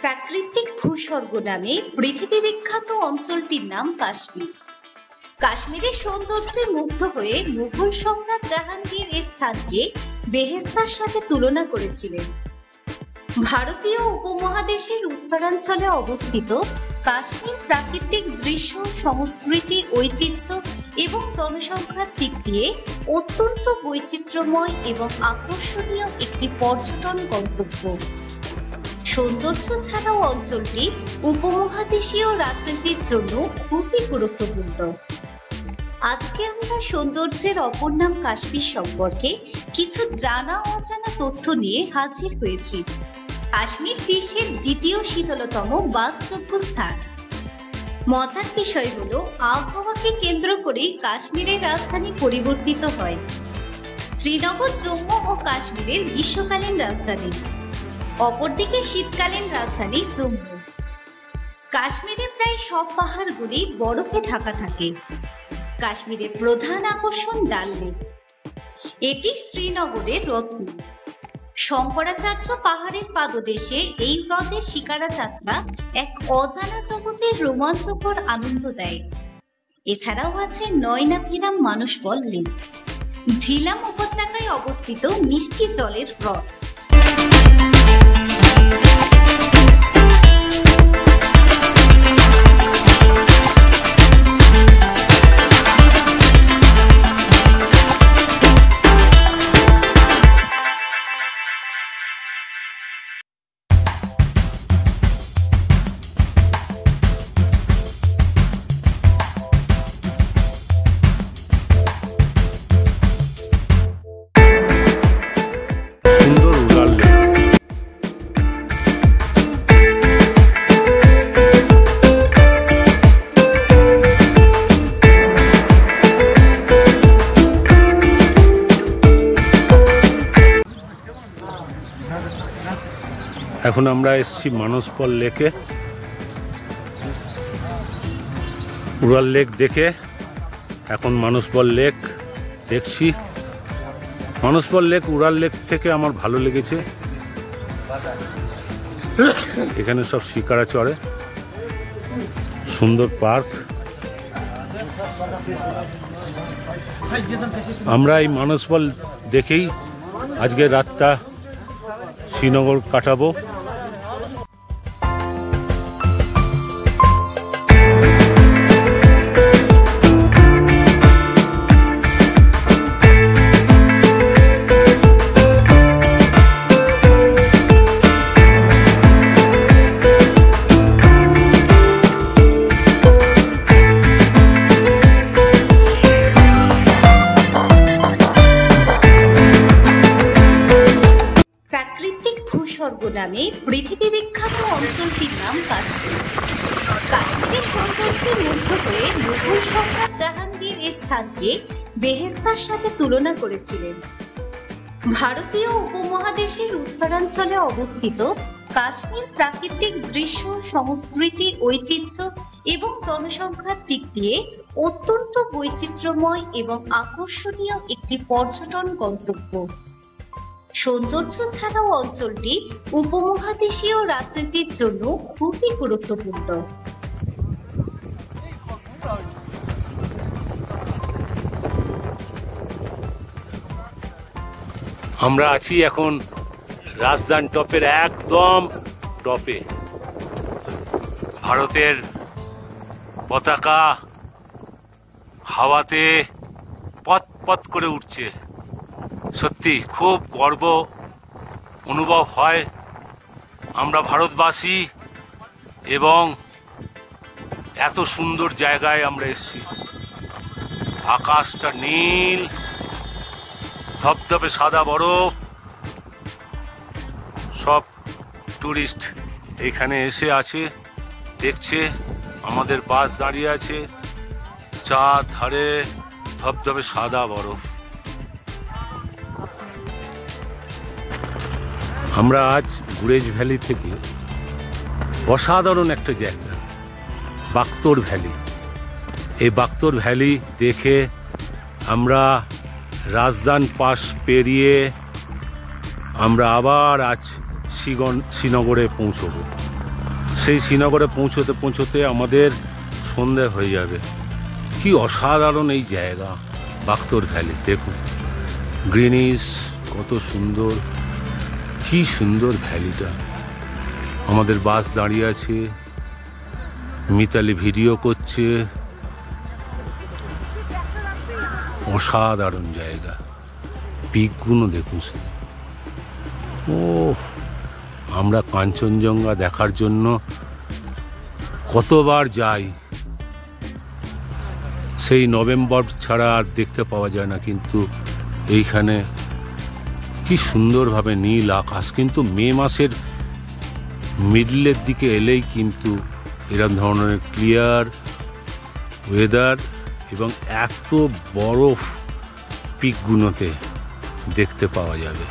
প্রাকৃতিক ভূস্বর্গ নামে পৃথিবী বিখ্যাত অঞ্চলটির নাম কাশ্মীর। কাশ্মীরের সৌন্দর্যে মুগ্ধ হয়ে মুঘল সম্রাট জাহাঙ্গীর এই স্থানকে বেহেশতের সাথে তুলনা করেছিলেন। ভারতীয় উপমহাদেশের উত্তরাঞ্চলে অবস্থিত কাশ্মীর প্রাকৃতিক দৃশ্য, সংস্কৃতি, ঐতিহ্য এবং জনসংখ্যার দিক দিয়ে অত্যন্ত বৈচিত্র্যময় এবং আকর্ষণীয় একটি পর্যটন গন্তব্য। সৌন্দর্য ছাড়াও অঞ্চলটি উপমহাদেশীয় রাজনীতির জন্য খুবই গুরুত্বপূর্ণ। আজকে আমরা সৌন্দর্যের অপর নাম কাশ্মীর সম্পর্কে কিছু জানা অজানা তথ্য নিয়ে হাজির হয়েছি। কাশ্মীর বিশ্বের দ্বিতীয় শীতলতম বাসযোগ্য স্থান। মজার বিষয় হলো, আবহাওয়াকে কেন্দ্র করেই কাশ্মীরের রাজধানী পরিবর্তিত হয়। শ্রীনগর জম্মু ও কাশ্মীরের গ্রীষ্মকালীন রাজধানী, অপরদিকে শীতকালীন রাজধানী জম্মু। কাশ্মীরে প্রায় সব পাহাড়গুলি বরফে ঢাকা থাকে। কাশ্মীরের প্রধান আকর্ষণ ডাল লেক। এটি শ্রীনগরের রত্ন। শঙ্করাচার্য পাহাড়ের পাদদেশে এই হ্রদে শিকারা যাত্রা এক অজানা জগতের রোমাঞ্চকর আনন্দ দেয়। এছাড়াও আছে নয়নাভিরাম মানসবল লেক, ঝিলাম উপত্যকায় অবস্থিত মিষ্টি জলের হ্রদ। এখন আমরা এসেছি মানসবল লেকে। উড়াল লেক দেখে এখন মানসবল লেক দেখছি। মানসবল লেক উড়াল লেক থেকে আমার ভালো লেগেছে। এখানে সব শিকারা চড়ে, সুন্দর পার্ক। আমরা এই মানসবল দেখেই আজকে রাতটা শ্রীনগর কাটাবো। ভূস্বর্গ নামে পৃথিবী বিখ্যাত অঞ্চলটির নাম কাশ্মীর। কাশ্মীরের সৌন্দর্যে মুগ্ধ হয়ে মুঘল সম্রাট জাহাঙ্গীর এই স্থানকে বেহেশতের সাথে তুলনা করেছিলেন। ভারতীয় উপমহাদেশের উত্তরাঞ্চলে অবস্থিত কাশ্মীর প্রাকৃতিক দৃশ্য, সংস্কৃতি, ঐতিহ্য এবং জনসংখ্যার দিক দিয়ে অত্যন্ত বৈচিত্র্যময় এবং আকর্ষণীয় একটি পর্যটন গন্তব্য। সৌন্দর্য ছাড়াও অঞ্চলটি উপমহাদেশীয় রাজনীতির জন্য খুবই গুরুত্বপূর্ণ। আমরা আছি এখন রাজধানী টপের একদম টপে। ভারতের পতাকা হাওয়াতে পথ পথ করে উঠছে। সত্যি খুব গর্ব অনুভব হয়। আমরা ভারতবাসী এবং এত সুন্দর জায়গায় আমরা এসেছি। আকাশটা নীল, ধবধবে সাদা বরফ। সব টুরিস্ট এখানে এসে আছে, দেখছে। আমাদের বাস দাঁড়িয়ে আছে, চারধারে ধবধবে সাদা বরফ। আমরা আজ গুরেজ ভ্যালি থেকে অসাধারণ একটা জায়গা বাক্তর ভ্যালি, এই বাক্তর ভ্যালি দেখে আমরা রাজদান পাস পেরিয়ে আমরা আবার আজ শ্রীনগরে পৌঁছব। সেই শ্রীনগরে পৌঁছতে পৌঁছতে আমাদের সন্ধে হয়ে যাবে। কি অসাধারণ এই জায়গা বাখতর ভ্যালি, দেখুন গ্রিনিশ কত সুন্দর, কি সুন্দর ভ্যালিটা। আমাদের বাস দাঁড়িয়ে আছে, মিতালি ভিডিও করছে, অসাধারণ জায়গা। পিকগুলো দেখুন। ও, আমরা কাঞ্চনজঙ্ঘা দেখার জন্য কতবার যাই, সেই নভেম্বর ছাড়া আর দেখতে পাওয়া যায় না, কিন্তু এইখানে কি সুন্দরভাবে নীল আকাশ। কিন্তু মে মাসের মিডলের দিকে এলেই কিন্তু এরকম ধরনের ক্লিয়ার ওয়েদার এবং এত বরফ পিকগুলোতে দেখতে পাওয়া যাবে।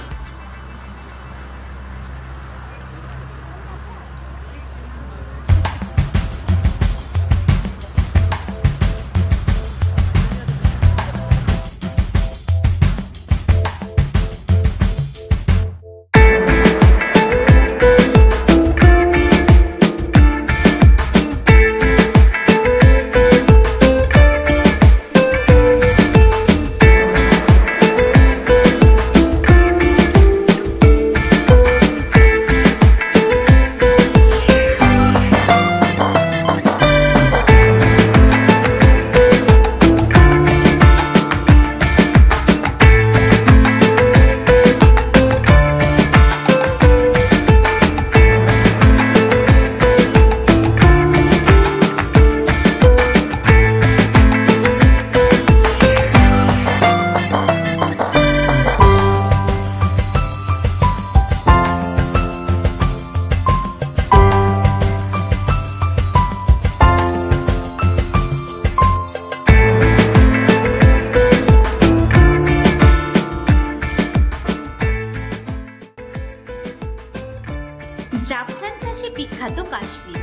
জাফরান চাষে বিখ্যাত কাশ্মীর।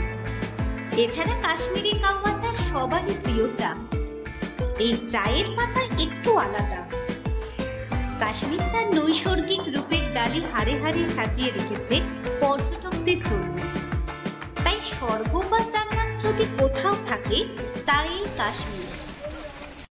এছাড়া কাশ্মীরি কাওয়া চা সবারই প্রিয় চা। এই চায়ের পাতা একটু আলাদা। কাশ্মীর তার নৈসর্গিক রূপের ডালি হাড়ে হাড়ে সাজিয়ে রেখেছে পর্যটকদের জন্য। তাই স্বর্গ বা জান্নাত যদি কোথাও থাকে তা এই কাশ্মীর।